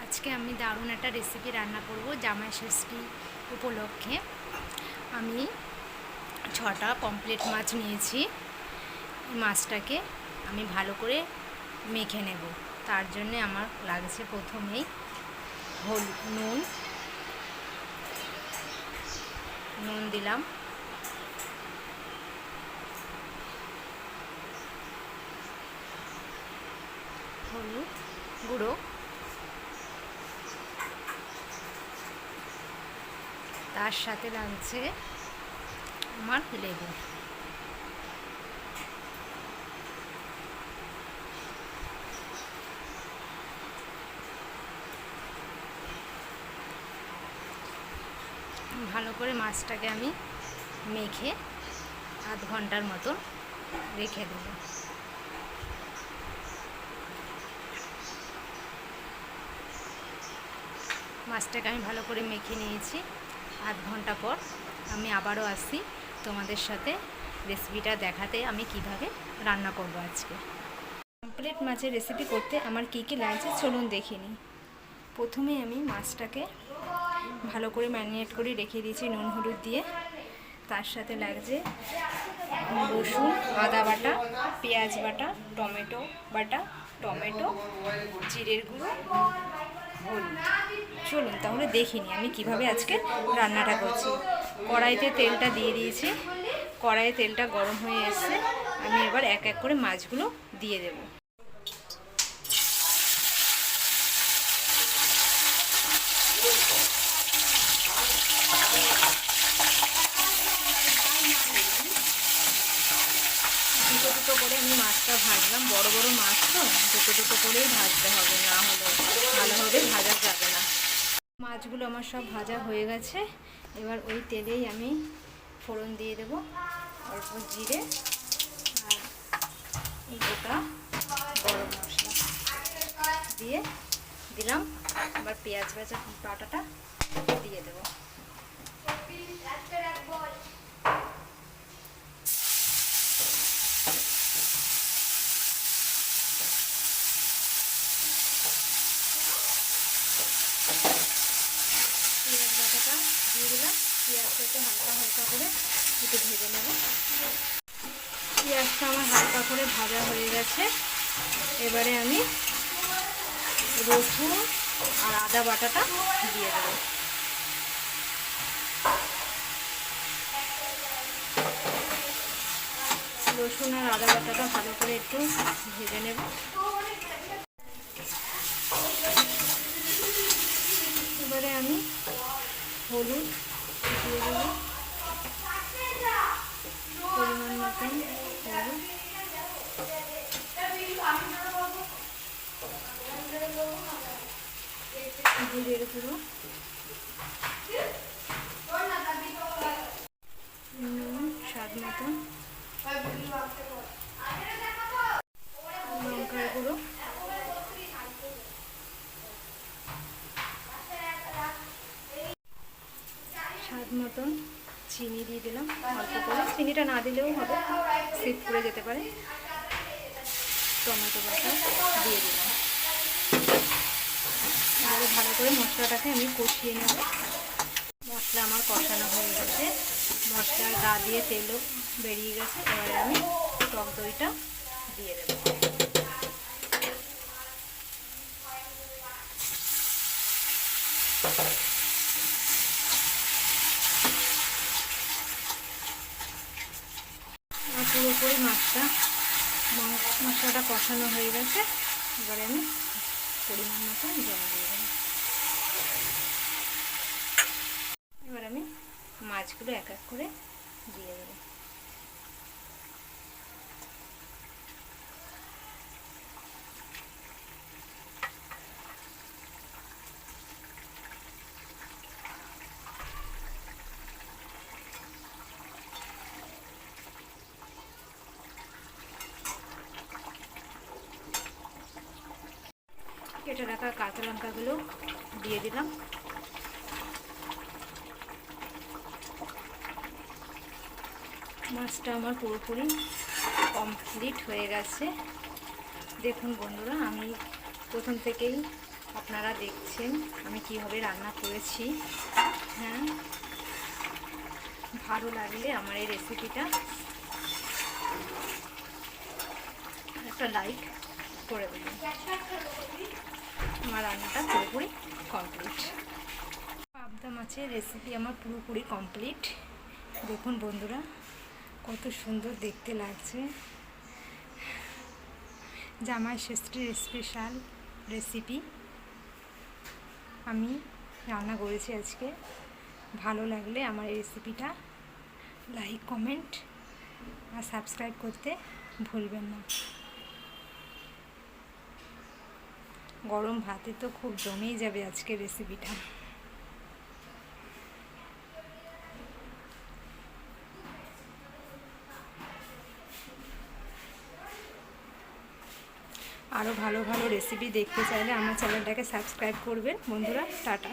আজকে আমি দারুণ একটা রেসিপি রান্না করব জামাই ষষ্ঠী উপলক্ষে। আমি 6টা পমফ্রেট মাছ নিয়েছি। মাছটাকে আমি ভালো করে মেখে নেব। তার জন্য আমার লাগছে প্রথমেই নুন দিলাম, হলুদ গুঁড়ো, তার সাথে লাগছে আমার লেবু। ভালো করে মাছটাকে আমি মেখে আধ ঘন্টার মতো রেখে দেব। মাছটাকে আমি ভালো করে মেখে নিয়েছি। আধ ঘন্টা পর আমি আবারও আসি তোমাদের সাথে রেসিপিটা দেখাতে, আমি কিভাবে রান্না করব আজকে। পমফ্রেট মাছের রেসিপি করতে আমার কী কী লাগছে চলুন দেখে নিই। প্রথমে আমি মাছটাকে ভালো করে ম্যারিনেট করে রেখে দিয়েছি নুন হলুদ দিয়ে। তার সাথে লাগছে রসুন, আদা বাটা, পেঁয়াজ বাটা, টমেটো বাটা, জিরের গুঁড়ো, হলুদ। চলুন তাহলে দেখিনি আমি কিভাবে আজকে রান্নাটা করছি। কড়াইতে তেলটা দিয়ে দিয়েছি। কড়াইয়ে তেলটা গরম হয়ে এসেছে। আমি এবার এক এক করে মাছগুলো দিয়ে দেব। দুটো করে আমি মাছটা ভাজলাম। বড় বড় মাছ তো দুটো করেই ভাজতে হবে, না হলে ভালোভাবে ভাজা যাবে না। মাছগুলো আমার সব ভাজা হয়ে গেছে। এবার ওই তেলেই আমি ফোড়ন দিয়ে দেব। অল্প জিরে আর গোটা গরম মশলা দিয়ে দিলাম। আবার পেঁয়াজ বাটাটা দিয়ে দেবো। পেঁয়াজ বাটাটা দিয়ে দিলাম। পেঁয়াজটাকে হালকা হালকা করে একটু ভেজে নেব। পেঁয়াজটা আমার হালকা করে ভাজা হয়ে গেছে। এবারে আমি রসুন আর আদা বাটাটা দিয়ে দেবো। রসুন আর আদা বাটাটা ভালো করে একটু ভেজে নেব। এবারে আমি হলুদ দিয়ে দেবো, পরিমাণ মতন হলুদ, জিরের গুঁড়ো, নুন স্বাদ মতন, লঙ্কার গুঁড়ো, স্বাদ মতন চিনি দিয়ে দিলাম অল্প করে। চিনিটা না দিলেও হবে, স্কিপ করে যেতে পারে। টমেটো বাটা দিয়ে দিলাম। তাহলে ভালো করে মশলাটাকে আমি কষিয়ে নেব। মশলা আমার কষানো হয়ে গেছে। মশলার গা দিয়ে তেলও বেরিয়ে গেছে। এবারে আমি টক দইটা দিয়ে দেব। পুরোপুরি মশলাটা কষানো হয়ে গেছে। এবারে আমি পরিমাণ মতো জল দিয়ে দেব। এবার আমি মাছগুলো এক এক করে দিয়ে দেব। কেটে রাখা কাঁচা লঙ্কাগুলো দিয়ে দিলাম। মাছটা আমার পুরোপুরি কমপ্লিট হয়ে গেছে। দেখুন বন্ধুরা, আমি প্রথম থেকেই অফ আপনারা দেখছেন আমি কিভাবে রান্না করেছি। হ্যাঁ, ভালো লাগলে আমার এই রেসিপিটা একটা লাইক করে দেবেন। আমার রান্নাটা পুরোপুরি কমপ্লিট। পাবদা মাছের রেসিপি আমার পুরোপুরি কমপ্লিট। দেখুন বন্ধুরা, কত সুন্দর দেখতে লাগছে। জামাই ষষ্ঠীর স্পেশাল রেসিপি আমি রান্না করেছি আজকে। ভালো লাগলে আমার এই রেসিপিটা লাইক, কমেন্ট আর সাবস্ক্রাইব করতে ভুলবেন না। গরম ভাতে তো খুব জমেই যাবে আজকের রেসিপিটা। আরও ভালো ভালো রেসিপি দেখতে চাইলে আমার চ্যানেলটাকে সাবস্ক্রাইব করবেন বন্ধুরা। টাটা।